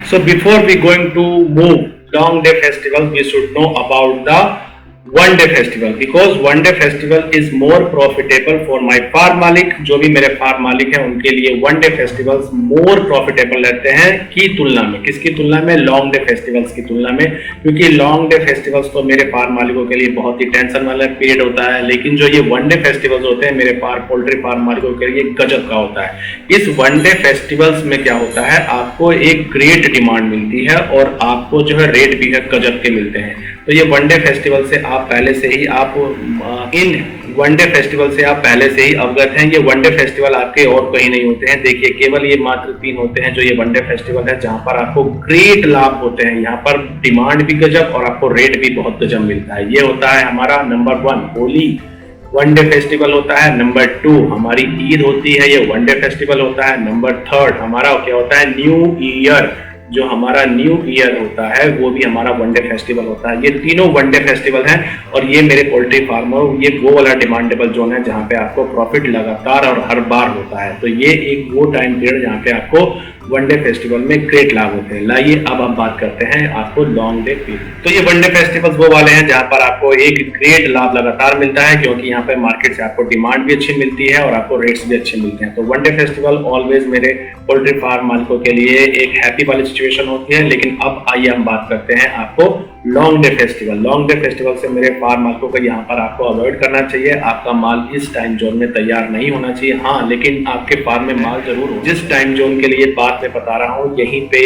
So before we going to move long day festival, we should know about the one day festival because one day festival is more profitable for my farm मालिक। जो भी मेरे farm मालिक हैं उनके लिए one day festivals more profitable रहते हैं की तुलना में, किसकी तुलना में, लॉन्ग डे फेस्टिवल्स की तुलना में। क्योंकि लॉन्ग डे फेस्टिवल्स तो मेरे फार्म मालिकों के लिए बहुत ही टेंशन वाला पीरियड होता है, लेकिन जो ये वन डे फेस्टिवल्स होते हैं मेरे पोल्ट्री फार्म मालिकों के लिए गजब का होता है। इस वन डे फेस्टिवल्स में क्या होता है, आपको एक ग्रेट डिमांड मिलती है और आपको जो है रेट भी है गजब के मिलते हैं। तो ये वन डे फेस्टिवल से आप पहले से ही इन वन डे फेस्टिवल से आप पहले से ही अवगत हैं। ये वन डे फेस्टिवल आपके और कहीं नहीं होते हैं। देखिए केवल ये मात्र 3 होते हैं जो ये वन डे फेस्टिवल है, जहां पर आपको ग्रेट लाभ होते हैं। यहाँ पर डिमांड भी गजब और आपको रेट भी बहुत गजब मिलता है। ये होता है हमारा number 1 Holi one day festival होता है, नंबर 2 हमारी ईद होती है, ये वन डे फेस्टिवल होता है, नंबर 3 हमारा क्या होता है, न्यू ईयर, जो हमारा न्यू ईयर होता है वो भी हमारा वन डे फेस्टिवल होता है। ये तीनों वन डे फेस्टिवल हैं और ये मेरे पोल्ट्री फार्मर ये वो वाला डिमांडेबल जोन है जहाँ पे आपको प्रॉफिट लगातार और हर बार होता है। तो ये एक वो टाइम पीरियड जहाँ पे आपको वन डे फेस्टिवल में ग्रेट लाभ होते हैं। लाइए अब हम बात करते हैं आपको लॉन्ग डे पीरियड। तो ये वन डे फेस्टिवल्स वो वाले हैं जहाँ पर आपको एक ग्रेट लाभ लगातार मिलता है, क्योंकि यहाँ पे मार्केट से आपको डिमांड भी अच्छी मिलती है और आपको रेट्स भी अच्छे मिलते हैं। तो वन डे फेस्टिवल ऑलवेज मेरे पोल्ट्री फार्म मालिकों के लिए एक हैप्पी वाली सिचुएशन होती है। लेकिन अब आइए हम बात करते हैं आपको long day festival. Long day festival से मेरे फार्म मालिकों को यहाँ पर आपको अवॉइड करना चाहिए। आपका माल इस टाइम जोन में तैयार नहीं होना चाहिए। हाँ, लेकिन आपके फार्म में माल जरूर हो। जिस टाइम जोन के लिए बात मैं बता रहा हूँ यहीं पे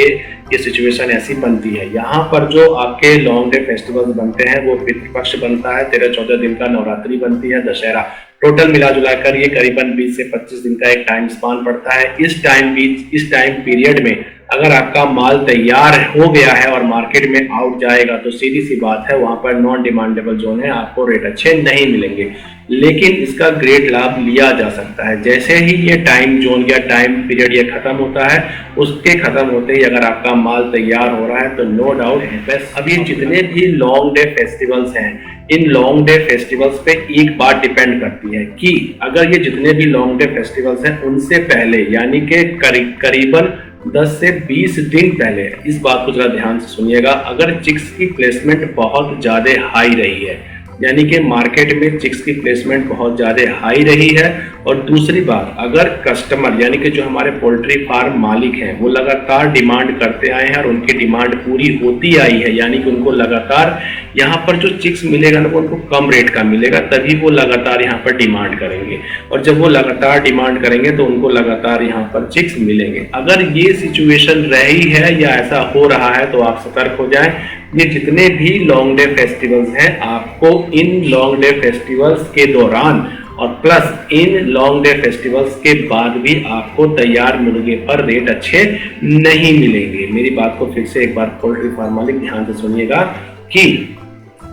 ये सिचुएशन ऐसी बनती है। यहाँ पर जो आपके लॉन्ग डे फेस्टिवल्स बनते हैं वो पितृपक्ष बनता है, 13-14 दिन का नवरात्रि बनती है, दशहरा, टोटल मिला जुलाकर ये करीबन 20 से 25 दिन का एक टाइम स्पान पड़ता है। इस टाइम पीरियड में अगर आपका माल तैयार हो गया है और मार्केट में आउट जाएगा तो सीधी सी बात है वहां पर नॉन डिमांडेबल जोन है, आपको रेट अच्छे नहीं मिलेंगे। लेकिन इसका ग्रेट लाभ लिया जा सकता है। जैसे ही ये टाइम जोन या टाइम पीरियड ये खत्म होता है, उसके खत्म होते ही अगर आपका माल तैयार हो रहा है तो नो डाउट बस। अब ये जितने भी लॉन्ग डे फेस्टिवल्स हैं, इन लॉन्ग डे फेस्टिवल्स पे एक बात डिपेंड करती है कि अगर ये जितने भी लॉन्ग डे फेस्टिवल्स हैं उनसे पहले यानी कि करीबन 10 से 20 दिन पहले, इस बात को जरा ध्यान से सुनिएगा, अगर चिक्स की प्लेसमेंट बहुत ज्यादा हाई रही है, यानी कि मार्केट में चिक्स की प्लेसमेंट बहुत ज़्यादा हाई रही है, और दूसरी बात अगर कस्टमर यानी कि जो हमारे पोल्ट्री फार्म मालिक हैं वो लगातार डिमांड करते आए हैं और उनकी डिमांड पूरी होती आई है, यानी कि उनको लगातार यहाँ पर जो चिक्स मिलेगा ना वो उनको कम रेट का मिलेगा, तभी वो लगातार यहाँ पर डिमांड करेंगे। और जब वो लगातार डिमांड करेंगे तो उनको लगातार यहाँ पर चिक्स मिलेंगे। अगर ये सिचुएशन रही है या ऐसा हो रहा है तो आप सतर्क हो जाएं। ये जितने भी लॉन्ग डे फेस्टिवल्स हैं, आपको इन लॉन्ग डे फेस्टिवल्स के दौरान और plus in long day festivals के बाद भी आपको तैयार मुर्गे पर रेट अच्छे नहीं मिलेंगे। मेरी बात को फिर से एक बार पोल्ट्री फार्म मालिक ध्यान से सुनिएगा कि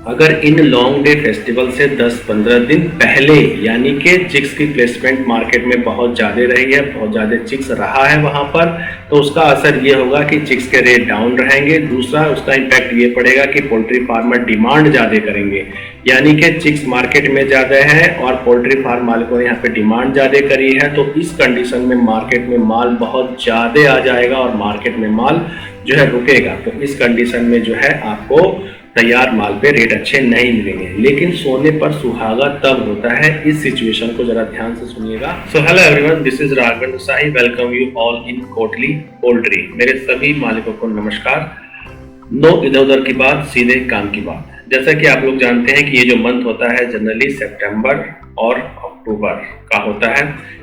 अगर इन लॉन्ग डे फेस्टिवल से 10-15 दिन पहले यानी कि चिक्स की प्लेसमेंट मार्केट में बहुत ज़्यादा रही है, बहुत ज़्यादा चिक्स रहा है वहाँ पर, तो उसका असर ये होगा कि चिक्स के रेट डाउन रहेंगे। दूसरा उसका इम्पैक्ट ये पड़ेगा कि पोल्ट्री फार्मर डिमांड ज़्यादा करेंगे, यानी कि चिक्स मार्केट में ज़्यादा है और पोल्ट्री फार्म मालिकों ने यहाँ पे डिमांड ज़्यादा करी है, तो इस कंडीशन में मार्केट में माल बहुत ज़्यादा आ जाएगा और मार्केट में माल जो है रुकेगा। तो इस कंडीशन में जो है आपको तैयार माल पे रेट अच्छे नहीं मिलेंगे। लेकिन सोने पर सुहागा तब होता है, इस सिचुएशन को जरा ध्यान से सुनिएगा। So hello everyone, this is Raghvendra Sahi, welcome you all in Kotli poultry. मेरे सभी मालिकों को नमस्कार। नो इधर उधर की बात, सीधे काम की बात। जैसा कि आप लोग जानते हैं कि ये जो मंथ होता है जनरली सितंबर और अक्टूबर का होता है।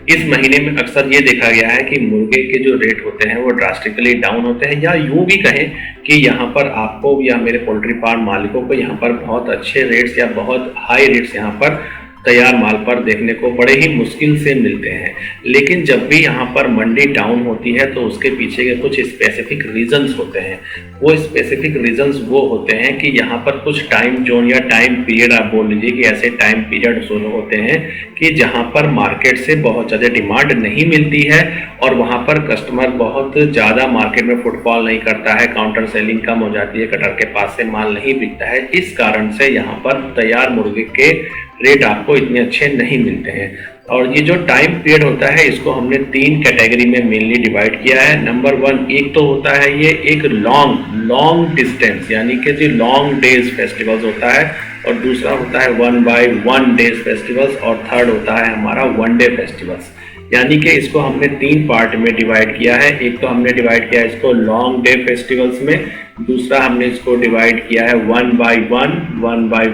इस महीने में अक्सर ये देखा गया है कि मुर्गे के जो रेट होते हैं वो ड्रास्टिकली डाउन होते हैं, या यूं भी कहें कि यहाँ पर आपको या मेरे पोल्ट्री फार्म मालिकों को यहाँ पर बहुत अच्छे रेट्स या बहुत हाई रेट्स यहाँ पर तैयार माल पर देखने को बड़े ही मुश्किल से मिलते हैं। लेकिन जब भी यहाँ पर मंडी डाउन होती है तो उसके पीछे के कुछ स्पेसिफिक रीजंस होते हैं। वो स्पेसिफिक रीजंस वो होते हैं कि यहाँ पर कुछ टाइम जोन या टाइम पीरियड आप बोल लीजिए कि ऐसे टाइम पीरियड शुरू होते हैं कि जहाँ पर मार्केट से बहुत ज़्यादा डिमांड नहीं मिलती है और वहाँ पर कस्टमर बहुत ज़्यादा मार्केट में फुटफॉल नहीं करता है, काउंटर सेलिंग कम हो जाती है, कटर के पास से माल नहीं बिकता है। इस कारण से यहाँ पर तैयार मुर्गे के रेट आपको इतने अच्छे नहीं मिलते हैं। और ये जो टाइम पीरियड होता है इसको हमने 3 कैटेगरी में मेनली डिवाइड किया है। नंबर 1 एक तो होता है ये एक लॉन्ग डिस्टेंस यानी कि जो लॉन्ग डेज फेस्टिवल्स होता है, और दूसरा होता है 1 बाय 1 डेज फेस्टिवल्स, और थर्ड होता है हमारा 1 डे फेस्टिवल्स। यानी कि इसको हमने 3 पार्ट में डिवाइड किया है। एक तो हमने डिवाइड किया है इसको लॉन्ग डे फेस्टिवल्स में, दूसरा हमने इसको डिवाइड किया है 1 बाय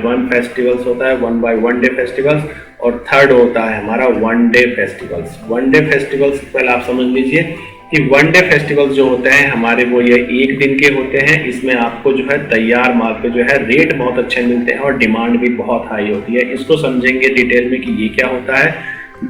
1 फेस्टिवल्स होता है, 1 बाय 1 डे फेस्टिवल्स, और थर्ड होता है हमारा 1 डे फेस्टिवल्स। 1 डे फेस्टिवल्स पहले आप समझ लीजिए कि 1 डे फेस्टिवल्स जो होते हैं हमारे वो ये एक दिन के होते हैं। इसमें आपको जो है तैयार माल पे जो है रेट बहुत अच्छे मिलते हैं और डिमांड भी बहुत हाई होती है। इसको समझेंगे डिटेल में कि ये क्या होता है।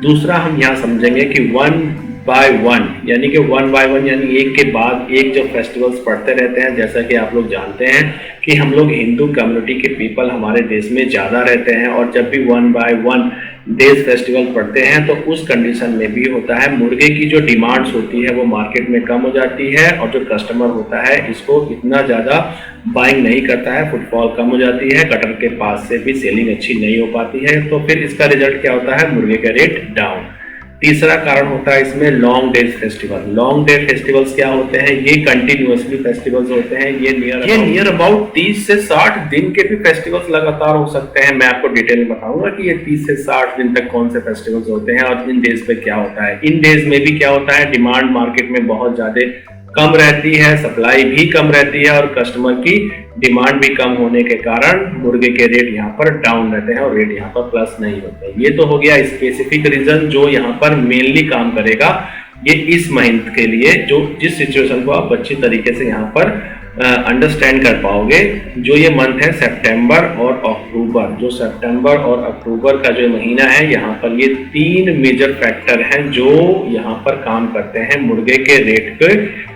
दूसरा हम यहाँ समझेंगे कि 1 बाय 1 यानी कि 1 बाय 1 यानी एक के बाद एक जो फेस्टिवल्स पढ़ते रहते हैं। जैसा कि आप लोग जानते हैं कि हम लोग हिंदू कम्युनिटी के पीपल हमारे देश में ज़्यादा रहते हैं, और जब भी 1 बाय 1 डेज फेस्टिवल पढ़ते हैं तो उस कंडीशन में भी होता है मुर्गे की जो डिमांड्स होती है वो मार्केट में कम हो जाती है, और जो कस्टमर होता है इसको इतना ज़्यादा बाइंग नहीं करता है, फुटफॉल कम हो जाती है, कटर के पास से भी सेलिंग अच्छी नहीं हो पाती है। तो फिर इसका रिजल्ट क्या होता है, मुर्गे का रेट डाउन। तीसरा कारण होता है इसमें long days festival. Long day festivals क्या होते हैं, ये कंटिन्यूअसली फेस्टिवल्स होते हैं। ये नियर अबाउट 30 से 60 दिन के भी फेस्टिवल्स लगातार हो सकते हैं। मैं आपको डिटेल में बताऊंगा कि ये 30 से 60 दिन तक कौन से फेस्टिवल्स होते हैं और इन डेज पे क्या होता है। इन डेज में भी क्या होता है, डिमांड मार्केट में बहुत ज्यादा कम रहती है, सप्लाई भी कम रहती है, और कस्टमर की डिमांड भी कम होने के कारण मुर्गे के रेट यहाँ पर डाउन रहते हैं और रेट यहाँ पर प्लस नहीं होते। ये तो हो गया स्पेसिफिक रीजन जो यहाँ पर मेनली काम करेगा ये इस मंथ के लिए, जो जिस सिचुएशन को आप अच्छी तरीके से यहाँ पर अंडरस्टैंड कर पाओगे। जो ये मंथ है सितंबर और अक्टूबर, जो सितंबर और अक्टूबर का जो महीना है यहाँ पर ये 3 मेजर फैक्टर हैं जो यहाँ पर काम करते हैं मुर्गे के रेट पे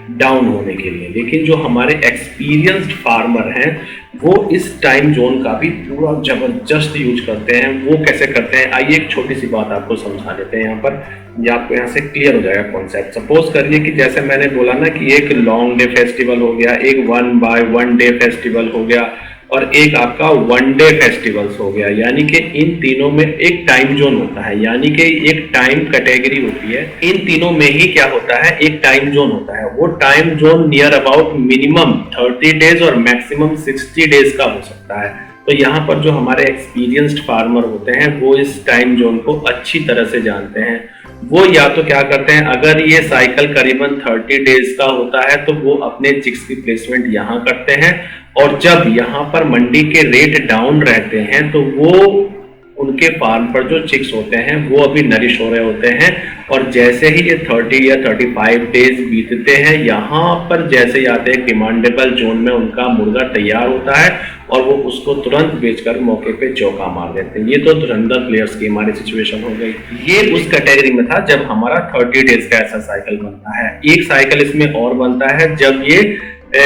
डाउन होने के लिए। लेकिन जो हमारे एक्सपीरियंस्ड फार्मर हैं वो इस टाइम जोन का भी पूरा जबरदस्त यूज करते हैं। वो कैसे करते हैं, आइए एक छोटी सी बात आपको समझा देते हैं यहाँ पर, ये आपको यहाँ से क्लियर हो जाएगा कॉन्सेप्ट। सपोज करिए कि जैसे मैंने बोला ना कि एक लॉन्ग डे फेस्टिवल हो गया, एक 1 बाय 1 डे फेस्टिवल हो गया, और एक आपका 1 डे फेस्टिवल्स हो गया। यानी कि इन तीनों में एक टाइम जोन होता है, यानी कि एक टाइम कैटेगरी होती है। इन तीनों में ही क्या होता है, एक टाइम जोन होता है। वो time zone near about minimum 30 days और मैक्सिमम 60 डेज का हो सकता है। तो यहाँ पर जो हमारे एक्सपीरियंस्ड फार्मर होते हैं वो इस टाइम जोन को अच्छी तरह से जानते हैं। वो या तो क्या करते हैं, अगर ये साइकिल करीबन 30 डेज का होता है तो वो अपने चिक्स की प्लेसमेंट यहाँ करते हैं, और जब यहाँ पर मंडी के रेट डाउन रहते हैं तो वो उनके फार्म पर जो चिक्स होते हैं वो अभी नरिश हो रहे होते हैं, और जैसे ही ये 30 या 35 डेज बीतते हैं यहाँ पर जैसे ही आते हैं डिमांडेबल जोन में उनका मुर्गा तैयार होता है और वो उसको तुरंत बेचकर मौके पे चौका मार देते हैं। ये तो धुरंधर प्लेयर्स की हमारी सिचुएशन हो गई। ये उस कैटेगरी में था जब हमारा 30 डेज का ऐसा साइकिल बनता है। एक साइकिल इसमें और बनता है जब ये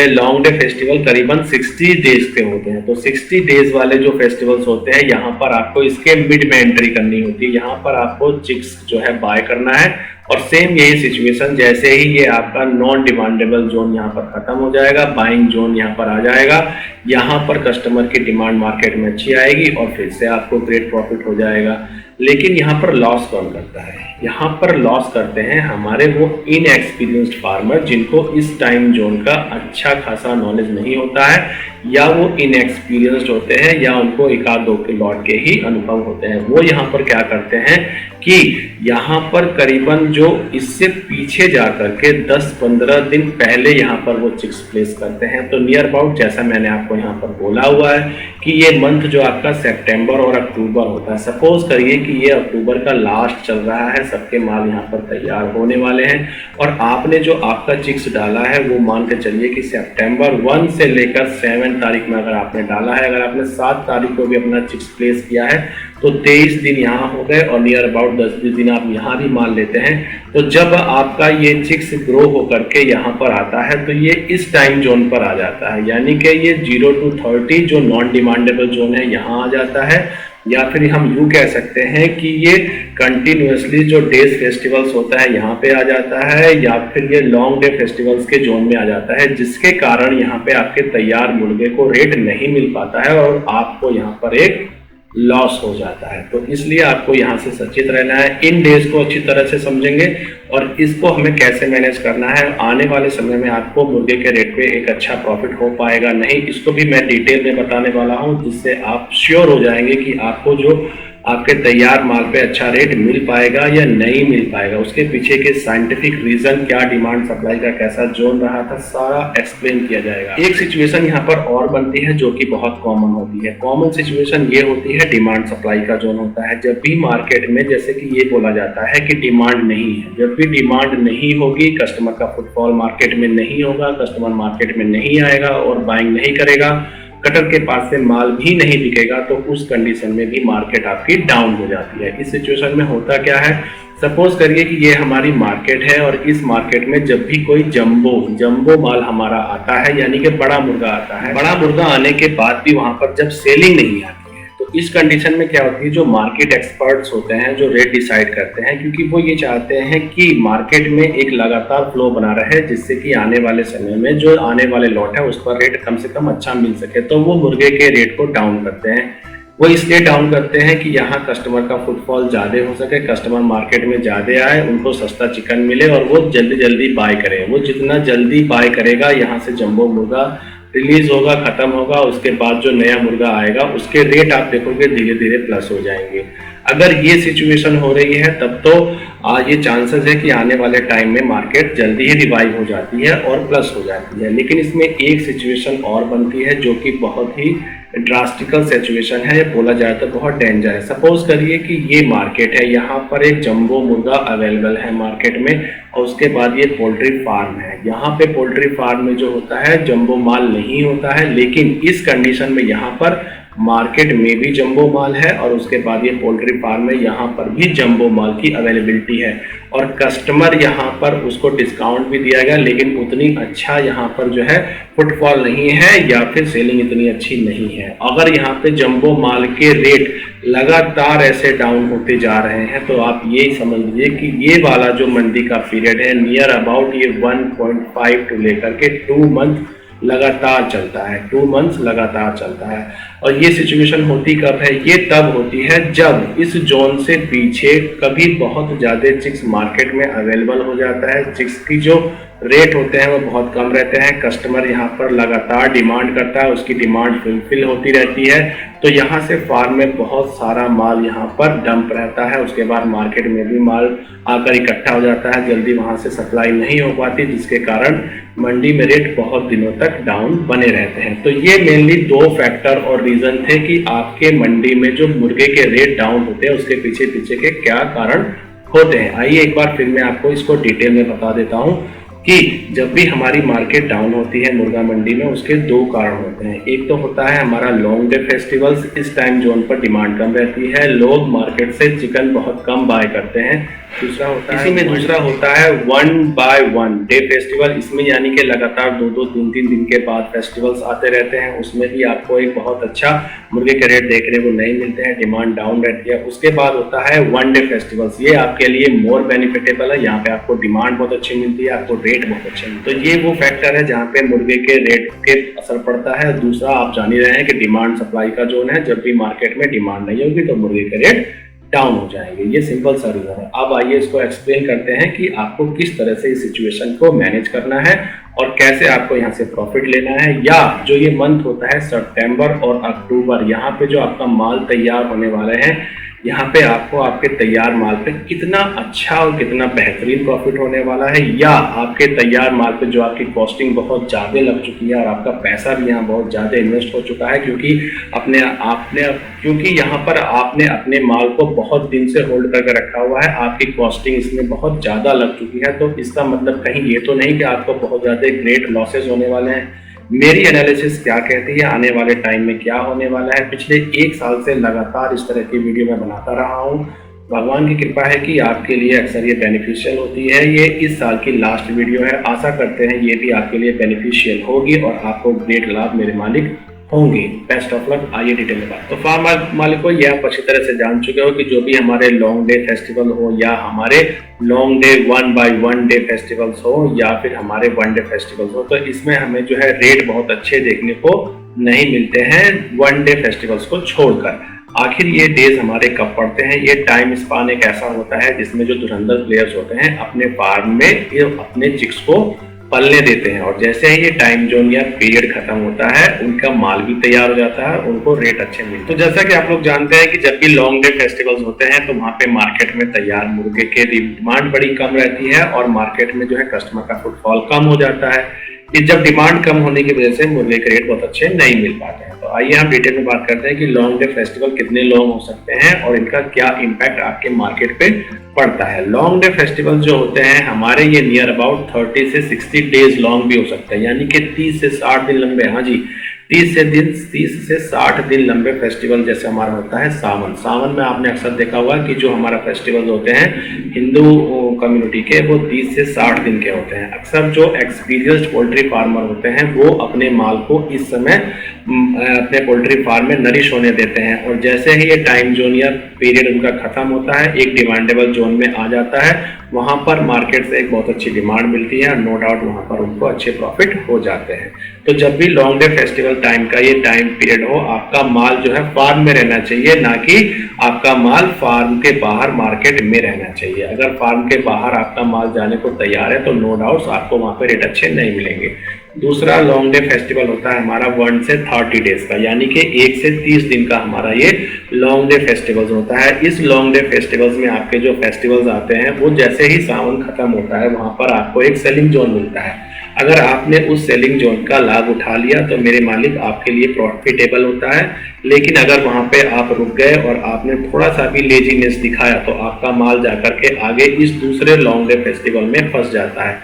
लॉन्ग डे फेस्टिवल करीबन 60 डेज के होते हैं। तो 60 डेज वाले जो फेस्टिवल्स होते हैं यहाँ पर आपको इसके मिड में एंट्री करनी होती है। यहाँ पर आपको चिक्स जो है बाय करना है, और सेम यही सिचुएशन जैसे ही ये आपका नॉन डिमांडेबल जोन यहाँ पर खत्म हो जाएगा, बाइंग जोन यहाँ पर आ जाएगा, यहाँ पर कस्टमर की डिमांड मार्केट में अच्छी आएगी और फिर से आपको ग्रेट प्रॉफिट हो जाएगा। लेकिन यहाँ पर लॉस कौन करता है, यहाँ पर लॉस करते हैं हमारे वो इनएक्सपीरियंस्ड फार्मर जिनको इस टाइम जोन का अच्छा खासा नॉलेज नहीं होता है, या वो इनएक्सपीरियंस्ड होते हैं, या उनको एक आध दो के लॉट के ही अनुभव होते हैं। वो यहाँ पर क्या करते हैं कि यहाँ पर करीबन जो इससे पीछे जा करके 10-15 दिन पहले यहाँ पर वो चिक्स प्लेस करते हैं। तो नियर अबाउट जैसा मैंने आपको यहाँ पर बोला हुआ है कि ये मंथ जो आपका सितंबर और अक्टूबर होता है, सपोज करिए कि ये अक्टूबर का लास्ट चल रहा है, सबके माल यहाँ पर तैयार होने वाले हैं, और आपने जो आपका चिक्स डाला है वो मान के चलिए कि सितंबर 1 से लेकर 7 तारीख में अगर आपने डाला है, अगर आपने 7 तारीख को भी अपना चिक्स प्लेस किया है तो 23 दिन यहाँ हो गए, और नियर अबाउट 10-20 दिन आप यहाँ भी मान लेते हैं। तो जब आपका ये चिक्स ग्रो होकर के यहाँ पर आता है तो ये इस टाइम जोन पर आ जाता है, यानी कि ये 0 to 30 जो नॉन डिमांडेबल जोन है यहाँ आ जाता है, या फिर हम यूँ कह सकते हैं कि ये कंटिन्यूसली जो डेज फेस्टिवल्स होता है यहाँ पे आ जाता है, या फिर ये लॉन्ग डे फेस्टिवल्स के जोन में आ जाता है, जिसके कारण यहाँ पे आपके तैयार मुर्गे को रेट नहीं मिल पाता है और आपको यहाँ पर एक लॉस हो जाता है। तो इसलिए आपको यहाँ से सचेत रहना है, इन डेज को अच्छी तरह से समझेंगे और इसको हमें कैसे मैनेज करना है। आने वाले समय में आपको मुर्गे के रेट पे एक अच्छा प्रॉफिट हो पाएगा नहीं, इसको भी मैं डिटेल में बताने वाला हूँ, जिससे आप श्योर हो जाएंगे कि आपको जो आपके तैयार माल पे अच्छा रेट मिल पाएगा या नहीं मिल पाएगा, उसके पीछे के साइंटिफिक रीजन क्या, डिमांड सप्लाई का कैसा जोन रहा था, सारा एक्सप्लेन किया जाएगा। एक सिचुएशन यहाँ पर और बनती है जो कि बहुत कॉमन होती है। कॉमन सिचुएशन ये होती है, डिमांड सप्लाई का जोन होता है। जब भी मार्केट में जैसे कि ये बोला जाता है कि डिमांड नहीं है, जब भी डिमांड नहीं होगी, कस्टमर का फुटफॉल मार्केट में नहीं होगा, कस्टमर मार्केट में नहीं आएगा और बाइंग नहीं करेगा, कटर के पास से माल भी नहीं बिकेगा, तो उस कंडीशन में भी मार्केट आपकी डाउन हो जाती है। इस सिचुएशन में होता क्या है, सपोज करिए कि ये हमारी मार्केट है और इस मार्केट में जब भी कोई जंबो माल हमारा आता है, यानी कि बड़ा मुर्गा आता है, बड़ा मुर्गा आने के बाद भी वहां पर जब सेलिंग नहीं आती, तो इस कंडीशन में क्या होती है, जो मार्केट एक्सपर्ट्स होते हैं, जो रेट डिसाइड करते हैं, क्योंकि वो ये चाहते हैं कि मार्केट में एक लगातार फ्लो बना रहे, जिससे कि आने वाले समय में जो आने वाले लॉट है उस पर रेट कम से कम अच्छा मिल सके, तो वो मुर्गे के रेट को डाउन करते हैं। वो इसलिए डाउन करते हैं कि यहाँ कस्टमर का फुटफॉल ज़्यादा हो सके, कस्टमर मार्केट में ज़्यादा आए, उनको सस्ता चिकन मिले और वो जल्दी जल्दी बाय करें। वो जितना जल्दी बाय करेगा, यहाँ से जंबो मुर्गा रिलीज होगा, खत्म होगा, उसके बाद जो नया मुर्गा आएगा उसके रेट आप देखोगे धीरे धीरे प्लस हो जाएंगे। अगर ये सिचुएशन हो रही है तब तो ये चांसेस है कि आने वाले टाइम में मार्केट जल्दी ही रिवाइव हो जाती है और प्लस हो जाती है। लेकिन इसमें एक सिचुएशन और बनती है जो कि बहुत ही ड्रास्टिकल सिचुएशन है, बोला जाए तो बहुत डेंजर है। सपोज करिए कि ये मार्केट है, यहाँ पर एक जंबो मुर्गा अवेलेबल है मार्केट में और उसके बाद ये पोल्ट्री फार्म है। यहाँ पे पोल्ट्री फार्म में जो होता है जंबो माल नहीं होता है, लेकिन इस कंडीशन में यहाँ पर मार्केट में भी जंबो माल है और उसके बाद ये पोल्ट्री फार्म में यहाँ पर भी जंबो माल की अवेलेबिलिटी है और कस्टमर यहाँ पर उसको डिस्काउंट भी दिया गया, लेकिन उतनी अच्छा यहाँ पर जो है फुटफॉल नहीं है या फिर सेलिंग इतनी अच्छी नहीं है। अगर यहाँ पे जंबो माल के रेट लगातार ऐसे डाउन होते जा रहे हैं तो आप ये समझ लीजिए कि ये वाला जो मंदी का पीरियड है नियर अबाउट ये 1.5 टू लेकर के 2 मंथ लगातार चलता है, 2 मंथ्स लगातार चलता है। और ये सिचुएशन होती कब है, ये तब होती है जब इस जोन से पीछे कभी बहुत ज़्यादा चिक्स मार्केट में अवेलेबल हो जाता है। चिक्स की जो रेट होते हैं वो बहुत कम रहते हैं, कस्टमर यहाँ पर लगातार डिमांड करता है, उसकी डिमांड फुलफिल होती रहती है, तो यहाँ से फार्म में बहुत सारा माल यहाँ पर डंप रहता है। उसके बाद मार्केट में भी माल आकर इकट्ठा हो जाता है, जल्दी वहाँ से सप्लाई नहीं हो पाती, जिसके कारण मंडी में रेट बहुत दिनों तक डाउन बने रहते हैं। तो ये मेनली 2 फैक्टर और रीजन थे कि आपके मंडी में जो मुर्गे के रेट डाउन होते हैं उसके पीछे पीछे के क्या कारण होते हैं। आइए एक बार फिर मैं आपको इसको डिटेल में बता देता हूँ कि जब भी हमारी मार्केट डाउन होती है मुर्गा मंडी में, उसके 2 कारण होते हैं। एक तो होता है हमारा लॉन्ग डे फेस्टिवल्स, इस टाइम जोन पर डिमांड कम रहती है, लोग मार्केट से चिकन बहुत कम बाय करते हैं। दूसरा होता है, इसी में दूसरा होता है 1 बाय 1 डे फेस्टिवल, इसमें यानी कि लगातार 2-2 3-3 दिन के बाद फेस्टिवल्स आते रहते हैं, उसमें भी आपको एक बहुत अच्छा मुर्गे के रेट देखने को नहीं मिलते हैं, डिमांड डाउन रहती है। उसके बाद होता है 1 डे फेस्टिवल्स, ये आपके लिए मोर बेनिफिटेबल है, यहाँ पे आपको डिमांड बहुत अच्छी मिलती है, आपको रेट बहुत अच्छे मिलते हैं। तो ये वो फैक्टर है जहाँ पे मुर्गे के रेट के असर पड़ता है। दूसरा आप जान ही रहे हैं कि डिमांड सप्लाई का जोन है, जब भी मार्केट में डिमांड नहीं होगी तो मुर्गे के रेट डाउन हो जाएंगे। ये सिंपल सा रीजन है। अब आइए इसको एक्सप्लेन करते हैं कि आपको किस तरह से इस सिचुएशन को मैनेज करना है और कैसे आपको यहाँ से प्रॉफिट लेना है, या जो ये मंथ होता है सितंबर और अक्टूबर, यहाँ पे जो आपका माल तैयार होने वाले हैं, यहाँ पे आपको आपके तैयार माल पे कितना अच्छा और कितना बेहतरीन प्रॉफिट होने वाला है, या आपके तैयार माल पे जो आपकी कॉस्टिंग बहुत ज़्यादा लग चुकी है और आपका पैसा भी यहाँ बहुत ज़्यादा इन्वेस्ट हो चुका है, क्योंकि यहाँ पर आपने अपने माल को बहुत दिन से होल्ड करके रखा हुआ है, आपकी कॉस्टिंग इसमें बहुत ज़्यादा लग चुकी है। तो इसका मतलब कहीं ये तो नहीं कि आपको बहुत ज़्यादा ग्रेट लॉसेज होने वाले हैं। मेरी एनालिसिस क्या कहती है, आने वाले टाइम में क्या होने वाला है। पिछले 1 साल से लगातार इस तरह की वीडियो मैं बनाता रहा हूँ। भगवान की कृपा है कि आपके लिए अक्सर ये बेनिफिशियल होती है। ये इस साल की लास्ट वीडियो है, आशा करते हैं ये भी आपके लिए बेनिफिशियल होगी और आपको ग्रेट लाभ मेरे मालिक होंगे। Best of luck. आइए डिटेल में बात। तो फार्म मालिकों, ये आप अच्छी तरह से जान चुके हो कि जो भी हमारे लॉन्ग डे फेस्टिवल हो या हमारे long day 1 by 1 day festivals हो या फिर हमारे 1 डे फेस्टिवल्स हो, तो इसमें हमें जो है रेट बहुत अच्छे देखने को नहीं मिलते हैं 1 डे फेस्टिवल्स को छोड़कर। आखिर ये डेज हमारे कब पड़ते हैं? ये टाइम स्पान एक ऐसा होता है जिसमें जो धुरंधर प्लेयर्स होते हैं अपने फार्म में ये अपने चिक्स को पलने देते हैं, और जैसे ही ये टाइम जोन या पीरियड खत्म होता है उनका माल भी तैयार हो जाता है, उनको रेट अच्छे मिलते हैं। तो जैसा कि आप लोग जानते हैं कि जब भी लॉन्ग डे फेस्टिवल्स होते हैं तो वहाँ पे मार्केट में तैयार मुर्गे की डिमांड बड़ी कम रहती है और मार्केट में जो है कस्टमर का फुटफॉल कम हो जाता है। कि जब डिमांड कम होने की वजह से मुर्गे के रेट बहुत अच्छे नहीं मिल पाते हैं। तो आइए हम डिटेल में बात करते हैं कि लॉन्ग डे फेस्टिवल कितने लॉन्ग हो सकते हैं और इनका क्या इम्पैक्ट आपके मार्केट पे पड़ता है। लॉन्ग डे फेस्टिवल जो होते हैं हमारे ये नियर अबाउट 30 से 60 डेज लॉन्ग भी हो सकते हैं, यानी कि 30 से 60 दिन लंबे। हाँ जी, 30 से 60 दिन लंबे फेस्टिवल जैसे हमारा होता है सावन में आपने अक्सर देखा होगा कि जो हमारा फेस्टिवल होते हैं हिंदू कम्युनिटी के वो 30 से 60 दिन के होते हैं। अक्सर जो एक्सपीरियंस्ड पोल्ट्री फार्मर होते हैं वो अपने माल को इस समय अपने पोल्ट्री फार्म में नरिश होने देते हैं, और जैसे ही ये टाइम जोन या पीरियड उनका खत्म होता है एक डिमांडेबल जोन में आ जाता है, वहां पर मार्केट से एक बहुत अच्छी डिमांड मिलती है, नो डाउट वहां पर उनको अच्छे प्रॉफिट हो जाते हैं। तो जब भी लॉन्ग डे फेस्टिवल टाइम का ये टाइम पीरियड हो आपका माल जो है फार्म में रहना चाहिए, ना कि आपका माल फार्म के बाहर मार्केट में रहना चाहिए। अगर फार्म के बाहर आपका माल जाने को तैयार है तो नो डाउट आपको वहां पर रेट अच्छे नहीं मिलेंगे। दूसरा लॉन्ग डे फेस्टिवल होता है हमारा 1 से 30 डेज का, यानी कि 1 से 30 दिन का हमारा ये लॉन्ग डे फेस्टिवल्स होता है। इस लॉन्ग डे फेस्टिवल्स में आपके जो फेस्टिवल्स आते हैं वो जैसे ही सावन खत्म होता है वहां पर आपको एक सेलिंग जोन मिलता है। अगर आपने उस सेलिंग जोन का लाभ उठा लिया तो मेरे मालिक आपके लिए प्रॉफिटेबल होता है, लेकिन अगर वहां पे आप रुक गए और आपने थोड़ा सा भी लेजीनेस दिखाया तो आपका माल जाकर के आगे इस दूसरे लॉन्ग डे फेस्टिवल में फंस जाता है।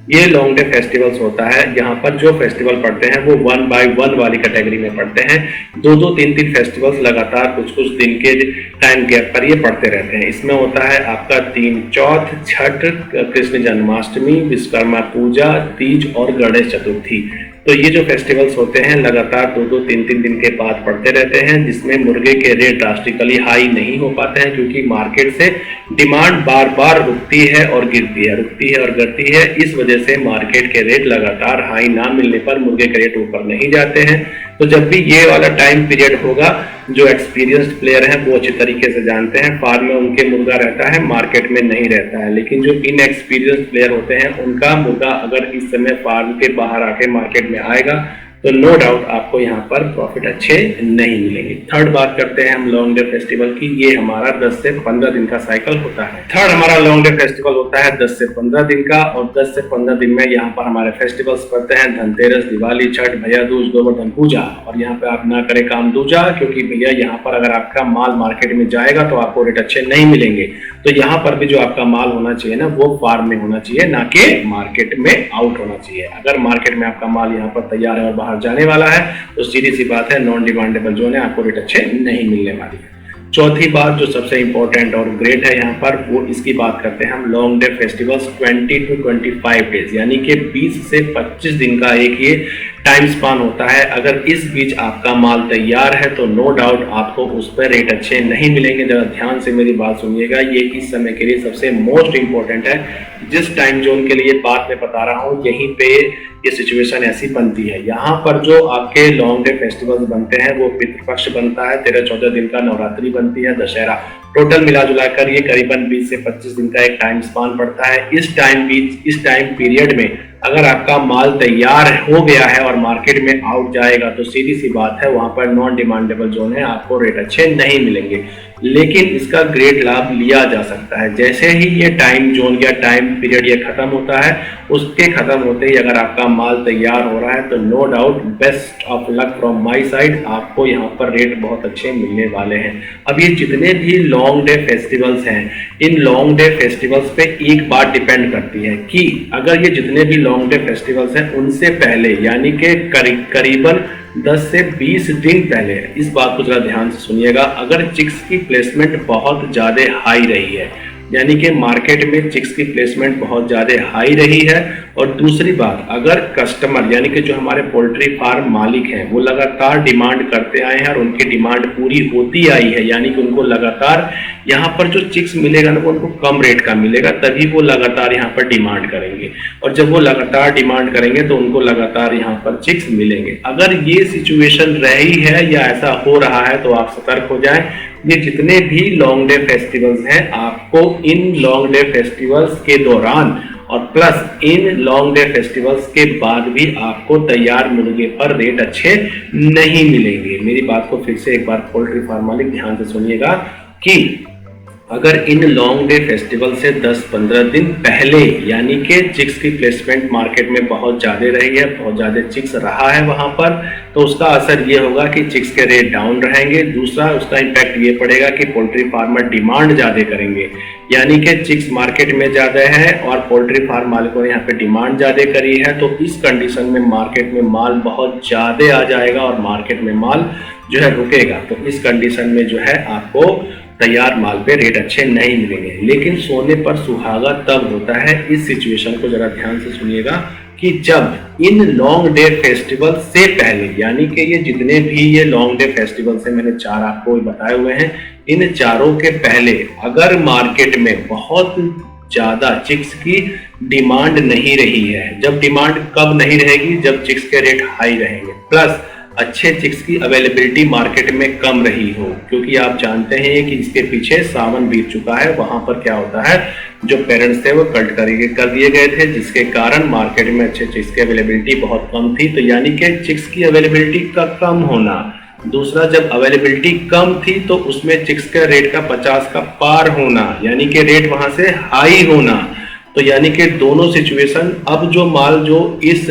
ये लॉन्ग डे फेस्टिवल्स होता है, यहाँ पर जो फेस्टिवल पड़ते हैं वो 1 by 1 वाली कैटेगरी में पड़ते हैं। 2-2, 3-3 फेस्टिवल्स लगातार कुछ दिन के टाइम गैप पर ये पड़ते रहते हैं। इसमें होता है आपका 3 चौथ, छठ, कृष्ण जन्माष्टमी, विश्वकर्मा पूजा, तीज और गणेश चतुर्थी। तो ये जो फेस्टिवल्स होते हैं लगातार 2-2, 3-3 दिन के बाद पड़ते रहते हैं, जिसमें मुर्गे के रेट ड्रास्टिकली हाई नहीं हो पाते हैं, क्योंकि मार्केट से डिमांड बार बार रुकती है और गिरती है। इस वजह से मार्केट के रेट लगातार हाई ना मिलने पर मुर्गे के रेट ऊपर नहीं जाते हैं। तो जब भी ये वाला टाइम पीरियड होगा, जो एक्सपीरियंस्ड प्लेयर हैं वो अच्छी तरीके से जानते हैं फार्म में उनके मुर्गा रहता है, मार्केट में नहीं रहता है। लेकिन जो इनएक्सपीरियंस्ड प्लेयर होते हैं उनका मुर्गा अगर इस समय फार्म के बाहर आके मार्केट में आएगा तो नो डाउट आपको यहाँ पर प्रॉफिट अच्छे नहीं मिलेंगे। थर्ड बात करते हैं हम लॉन्ग डे फेस्टिवल की। ये हमारा 10 से 15 दिन का साइकिल होता है। थर्ड हमारा लॉन्ग डे फेस्टिवल होता है 10 से 15 दिन का, और 10 से 15 दिन में यहाँ पर हमारे फेस्टिवल्स पड़ते हैं धनतेरस, दिवाली, छठ, भैया दूज, गोवर्धन पूजा। और यहाँ पे आप ना करें काम दूजा, क्योंकि भैया यहाँ पर अगर आपका माल मार्केट में जाएगा तो आपको रेट अच्छे नहीं मिलेंगे। तो यहाँ पर भी जो आपका माल होना चाहिए ना वो फार्म में होना चाहिए, ना कि मार्केट में आउट होना चाहिए। अगर मार्केट में आपका माल यहाँ पर तैयार है और बाहर जाने वाला है तो सीधी सी बात है नॉन डिमांडेबल जोन है, आपको रेट अच्छे नहीं मिलने वाली है। चौथी बात जो सबसे इंपॉर्टेंट और ग्रेट है यहाँ पर वो इसकी बात करते हैं हम long day festivals 20 to 25 days, यानी कि 20 से 25 दिन का एक ये टाइम स्पान होता है। अगर इस बीच आपका माल तैयार है तो नो डाउट आपको उस पर रेट अच्छे नहीं मिलेंगे। जरा ध्यान से मेरी बात सुनिएगा, ये इस समय के लिए सबसे मोस्ट इंपॉर्टेंट है। जिस टाइम जोन के लिए बात मैं बता रहा हूँ यहीं पे ये सिचुएशन ऐसी बनती है। यहाँ पर जो आपके लॉन्ग डे फेस्टिवल्स बनते हैं वो पितृपक्ष बनता है, 13-14 दिन का नवरात्रि बनती है, दशहरा, टोटल मिला जुलाकर ये करीबन 20 से 25 दिन का एक टाइम स्पान पड़ता है। इस टाइम पीरियड में अगर आपका माल तैयार हो गया है और मार्केट में आउट जाएगा तो सीधी सी बात है वहां पर नॉन डिमांडेबल जोन है, आपको रेट अच्छे नहीं मिलेंगे। लेकिन इसका ग्रेट लाभ लिया जा सकता है। जैसे ही ये टाइम जोन या टाइम पीरियड ये खत्म होता है, उसके खत्म होते ही अगर आपका माल तैयार हो रहा है तो no doubt best of luck from my side, आपको यहाँ पर रेट बहुत अच्छे मिलने वाले हैं। अब ये जितने भी लॉन्ग डे फेस्टिवल्स हैं, इन लॉन्ग डे फेस्टिवल्स पे एक बात डिपेंड करती है कि अगर ये जितने भी लॉन्ग डे फेस्टिवल्स हैं उनसे पहले, यानी कि करीबन 10 से 20 दिन पहले, इस बात को जरा ध्यान से सुनिएगा, अगर चिक्स की प्लेसमेंट बहुत ज्यादा हाई रही है, यानी कि मार्केट में चिक्स की प्लेसमेंट बहुत ज्यादा हाई रही है, और दूसरी बात अगर कस्टमर यानी कि जो हमारे पोल्ट्री फार्म मालिक हैं वो लगातार डिमांड करते आए हैं और उनकी डिमांड पूरी होती आई है, यानी कि उनको लगातार यहाँ पर जो चिक्स मिलेगा ना वो उनको कम रेट का मिलेगा, तभी वो लगातार यहाँ पर डिमांड करेंगे, और जब वो लगातार डिमांड करेंगे तो उनको लगातार यहाँ पर चिक्स मिलेंगे। अगर ये सिचुएशन रही है या ऐसा हो रहा है तो आप सतर्क हो जाएं, ये जितने भी लॉन्ग डे फेस्टिवल्स हैं, आपको इन लॉन्ग डे फेस्टिवल्स के दौरान और plus in long day festivals के बाद भी आपको तैयार मुर्गे पर रेट अच्छे नहीं मिलेंगे। मेरी बात को फिर से एक बार पोल्ट्री फार्म मालिक ध्यान से सुनिएगा कि अगर इन लॉन्ग डे फेस्टिवल से 10-15 दिन पहले यानी कि चिक्स की प्लेसमेंट मार्केट में बहुत ज़्यादा रही है, बहुत ज़्यादा चिक्स रहा है वहाँ पर, तो उसका असर ये होगा कि चिक्स के रेट डाउन रहेंगे। दूसरा उसका इम्पैक्ट ये पड़ेगा कि पोल्ट्री फार्मर डिमांड ज़्यादा करेंगे, यानी कि चिक्स मार्केट में ज़्यादा है और पोल्ट्री फार्म मालिकों ने यहाँ पे डिमांड ज़्यादा करी है, तो इस कंडीशन में मार्केट में माल बहुत ज़्यादा आ जाएगा और मार्केट में माल जो है रुकेगा। तो इस कंडीशन में जो है आपको तैयार माल पे रेट अच्छे नहीं मिलेंगे। लेकिन सोने पर सुहागा तब होता है, इस सिचुएशन को जरा ध्यान से सुनिएगा, कि जब इन लॉन्ग डे फेस्टिवल से पहले, यानी कि ये जितने भी ये लॉन्ग डे फेस्टिवल से मैंने 4 आपको बताए हुए हैं, इन चारों के पहले अगर मार्केट में बहुत ज्यादा चिक्स की डिमांड नहीं रही है। जब डिमांड कब नहीं रहेगी? जब चिक्स के रेट हाई रहेंगे, प्लस अच्छे चिक्स की अवेलेबिलिटी मार्केट में कम रही हो, क्योंकि आप जानते हैं कि इसके पीछे सावन बीत चुका है। वहां पर क्या होता है, जो पेरेंट्स थे वो कल्ट कर दिए गए थे, जिसके कारण मार्केट में अच्छे चिक्स की अवेलेबिलिटी बहुत कम थी। तो यानी कि चिक्स की अवेलेबिलिटी का कम होना, दूसरा जब अवेलेबिलिटी कम थी तो उसमें चिक्स का रेट का 50 का पार होना, यानी कि रेट वहां से हाई होना। तो यानी कि दोनों सिचुएशन, अब जो माल जो इस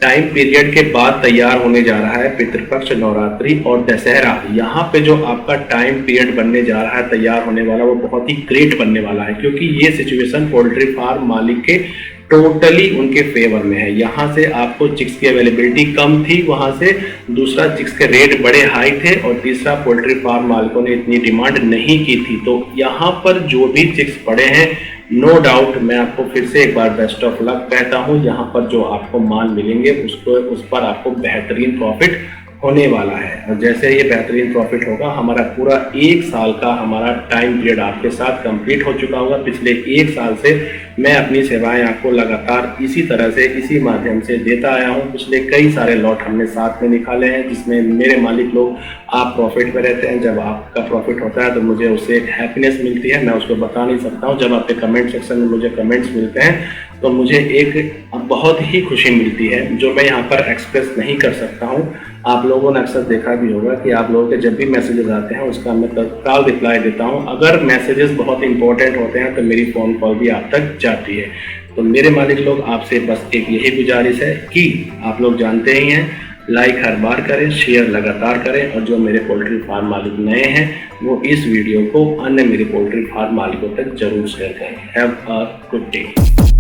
टाइम पीरियड के बाद तैयार होने जा रहा है, पितृपक्ष, नवरात्रि और दशहरा, यहाँ पे जो आपका टाइम पीरियड बनने जा रहा है तैयार होने वाला, वो बहुत ही ग्रेट बनने वाला है, क्योंकि ये सिचुएशन पोल्ट्री फार्म मालिक के टोटली उनके फेवर में है। यहाँ से आपको चिक्स की अवेलेबिलिटी कम थी, वहां से दूसरा चिक्स के रेट बड़े हाई थे और तीसरा पोल्ट्री फार्म मालिकों ने इतनी डिमांड नहीं की थी। तो यहाँ पर जो भी चिक्स पड़े हैं, नो डाउट मैं आपको फिर से एक बार बेस्ट ऑफ लक कहता हूँ। यहाँ पर जो आपको माल मिलेंगे उस पर आपको बेहतरीन प्रॉफिट होने वाला है। और जैसे ये बेहतरीन प्रॉफिट होगा, हमारा पूरा 1 साल का हमारा टाइम पीरियड आपके साथ कंप्लीट हो चुका होगा। पिछले 1 साल से मैं अपनी सेवाएं आपको लगातार इसी तरह से, इसी माध्यम से देता आया हूं। पिछले कई सारे लॉट हमने साथ में निकाले हैं, जिसमें मेरे मालिक लोग, आप प्रॉफिट में रहते हैं। जब आपका प्रॉफिट होता है तो मुझे उससे एक हैप्पीनेस मिलती है, मैं उसको बता नहीं सकता हूँ। जब आपके कमेंट सेक्शन में मुझे कमेंट्स मिलते हैं तो मुझे एक बहुत ही खुशी मिलती है, जो मैं यहाँ पर एक्सप्रेस नहीं कर सकता हूँ। आप लोगों ने अक्सर देखा भी होगा कि आप लोगों के जब भी मैसेजेस आते हैं उसका मैं तत्काल रिप्लाई देता हूं। अगर मैसेजेस बहुत इंपॉर्टेंट होते हैं तो मेरी फ़ोन कॉल भी आप तक जाती है। तो मेरे मालिक लोग, आपसे बस एक यही गुजारिश है कि आप लोग जानते ही हैं, लाइक हर बार करें, शेयर लगातार करें, और जो मेरे पोल्ट्री फार्म मालिक नए हैं वो इस वीडियो को अन्य मेरे पोल्ट्री फार्म मालिकों तक जरूर शेयर करें। Have a good day.